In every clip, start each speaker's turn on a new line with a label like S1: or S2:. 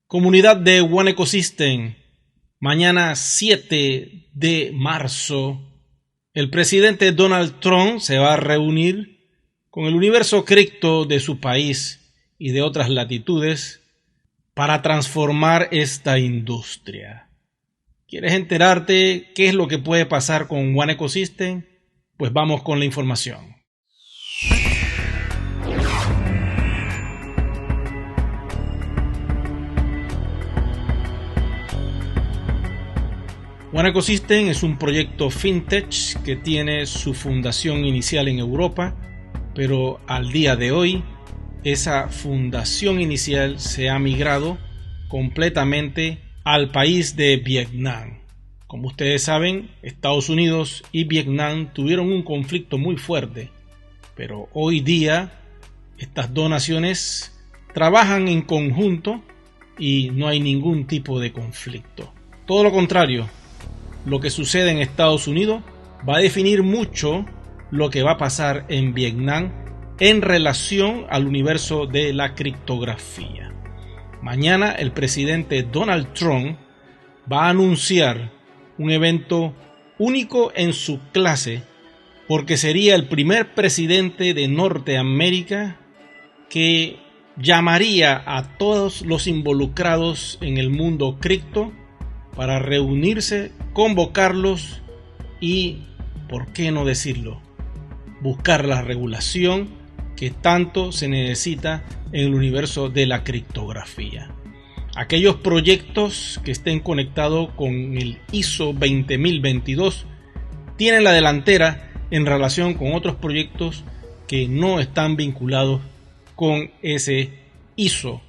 S1: Comunidad de One Ecosystem, mañana 7 de marzo, el presidente Donald Trump se va a reunir con el universo cripto de su país y de otras latitudes para transformar esta industria. ¿Quieres enterarte qué es lo que puede pasar con One Ecosystem? Pues vamos con la información. One Ecosystem es un proyecto fintech que tiene su fundación inicial en Europa, pero al día de hoy esa fundación inicial se ha migrado completamente al país de Vietnam. Como ustedes saben, Estados Unidos y Vietnam tuvieron un conflicto muy fuerte, pero hoy día estas dos naciones trabajan en conjunto y no hay ningún tipo de conflicto. Todo lo contrario. Lo que sucede en Estados Unidos va a definir mucho lo que va a pasar en Vietnam en relación al universo de la criptografía. Mañana el presidente Donald Trump va a anunciar un evento único en su clase porque sería el primer presidente de Norteamérica que llamaría a todos los involucrados en el mundo cripto para reunirse, convocarlos y, ¿por qué no decirlo?, buscar la regulación que tanto se necesita en el universo de la criptografía. Aquellos proyectos que estén conectados con el ISO 20022 tienen la delantera en relación con otros proyectos que no están vinculados con ese ISO.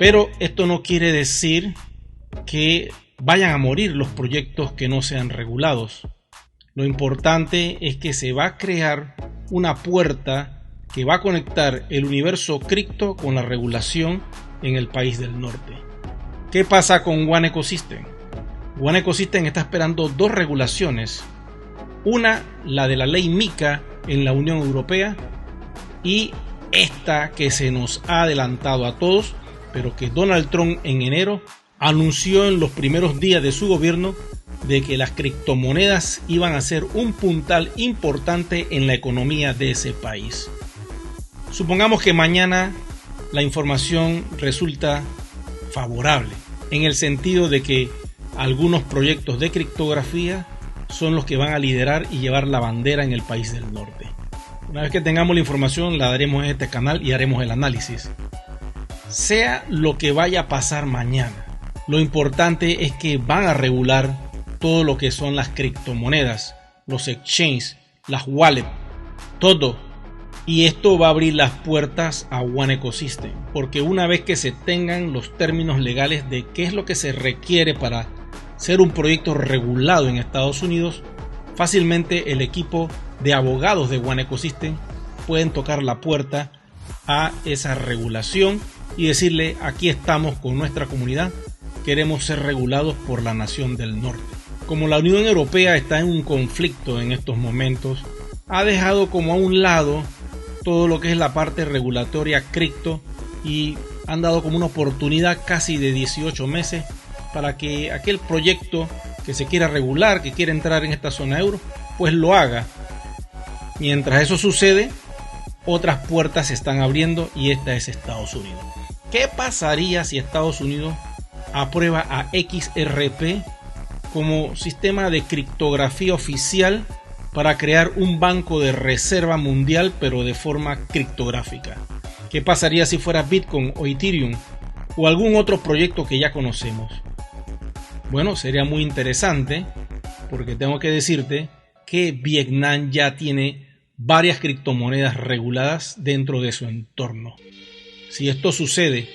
S1: Pero esto no quiere decir que vayan a morir los proyectos que no sean regulados. Lo importante es que se va a crear una puerta que va a conectar el universo cripto con la regulación en el país del norte. ¿Qué pasa con One Ecosystem? One Ecosystem está esperando dos regulaciones. Una, la de la ley MiCA en la Unión Europea, y esta que se nos ha adelantado a todos, pero que Donald Trump en enero anunció en los primeros días de su gobierno de que las criptomonedas iban a ser un puntal importante en la economía de ese país. Supongamos que mañana la información resulta favorable, en el sentido de que algunos proyectos de criptografía son los que van a liderar y llevar la bandera en el país del norte. Una vez que tengamos la información, la daremos en este canal y haremos el análisis. Sea lo que vaya a pasar mañana, lo importante es que van a regular todo lo que son las criptomonedas, los exchanges, las wallets, todo. Y esto va a abrir las puertas a One Ecosystem, porque una vez que se tengan los términos legales de qué es lo que se requiere para ser un proyecto regulado en Estados Unidos, fácilmente el equipo de abogados de One Ecosystem pueden tocar la puerta a esa regulación y decirle: aquí estamos con nuestra comunidad, queremos ser regulados por la nación del norte. Como la Unión Europea está en un conflicto en estos momentos, ha dejado como a un lado todo lo que es la parte regulatoria cripto y han dado como una oportunidad casi de 18 meses para que aquel proyecto que se quiera regular, que quiera entrar en esta zona euro, pues lo haga. Mientras eso sucede, otras puertas se están abriendo y esta es Estados Unidos. ¿Qué pasaría si Estados Unidos aprueba a XRP como sistema de criptografía oficial para crear un banco de reserva mundial pero de forma criptográfica? ¿Qué pasaría si fuera Bitcoin o Ethereum o algún otro proyecto que ya conocemos? Bueno, sería muy interesante porque tengo que decirte que Vietnam ya tiene varias criptomonedas reguladas dentro de su entorno. Si esto sucede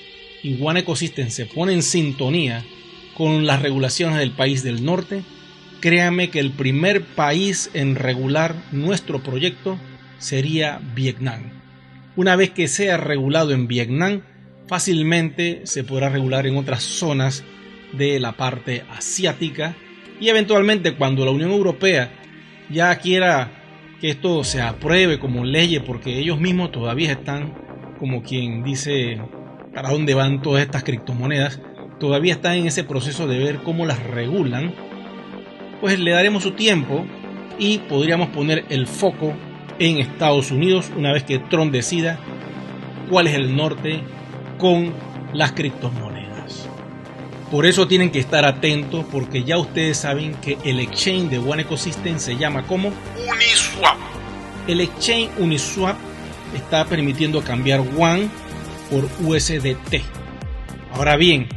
S1: y One Ecosystem se pone en sintonía con las regulaciones del país del norte, créanme que el primer país en regular nuestro proyecto sería Vietnam. Una vez que sea regulado en Vietnam, fácilmente se podrá regular en otras zonas de la parte asiática y eventualmente cuando la Unión Europea ya quiera que esto se apruebe como ley, porque ellos mismos todavía están como quien dice para dónde van todas estas criptomonedas, todavía están en ese proceso de ver cómo las regulan, pues le daremos su tiempo y podríamos poner el foco en Estados Unidos una vez que Trump decida cuál es el norte con las criptomonedas. Por eso tienen que estar atentos, porque ya ustedes saben que el exchange de One Ecosystem se llama como Uniswap. El exchange Uniswap está permitiendo cambiar One por USDT. Ahora bien,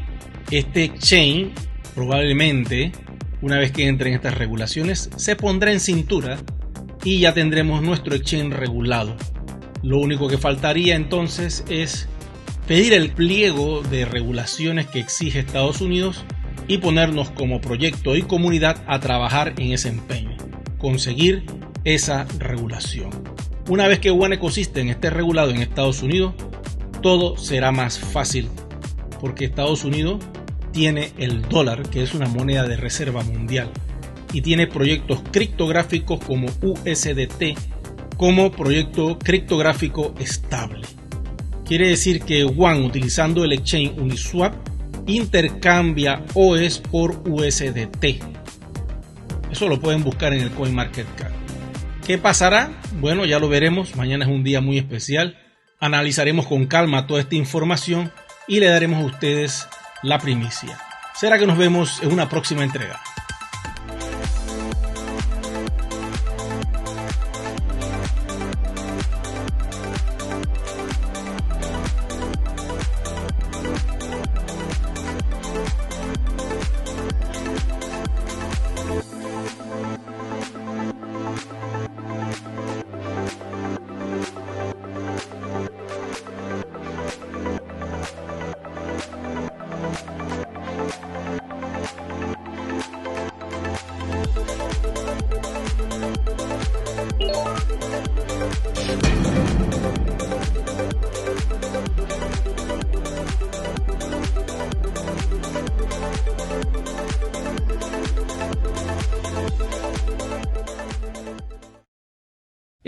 S1: este exchange probablemente, una vez que entren estas regulaciones, se pondrá en cintura y ya tendremos nuestro exchange regulado. Lo único que faltaría entonces es pedir el pliego de regulaciones que exige Estados Unidos y ponernos como proyecto y comunidad a trabajar en ese empeño, conseguir esa regulación. Una vez que One Ecosystem esté regulado en Estados Unidos, todo será más fácil, porque Estados Unidos tiene el dólar, que es una moneda de reserva mundial, y tiene proyectos criptográficos como USDT como proyecto criptográfico estable. Quiere decir que One, utilizando el exchange Uniswap, intercambia OES por USDT. Eso lo pueden buscar en el CoinMarketCap. ¿Qué pasará? Bueno, ya lo veremos. Mañana es un día muy especial. Analizaremos con calma toda esta información y le daremos a ustedes la primicia. Será que nos vemos en una próxima entrega.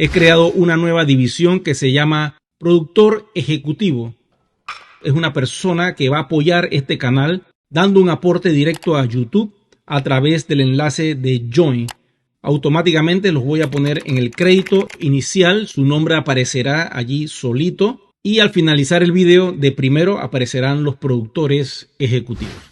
S1: He creado una nueva división que se llama Productor Ejecutivo. Es una persona que va a apoyar este canal dando un aporte directo a YouTube a través del enlace de Join. Automáticamente los voy a poner en el crédito inicial, su nombre aparecerá allí solito y al finalizar el video de primero aparecerán los productores ejecutivos.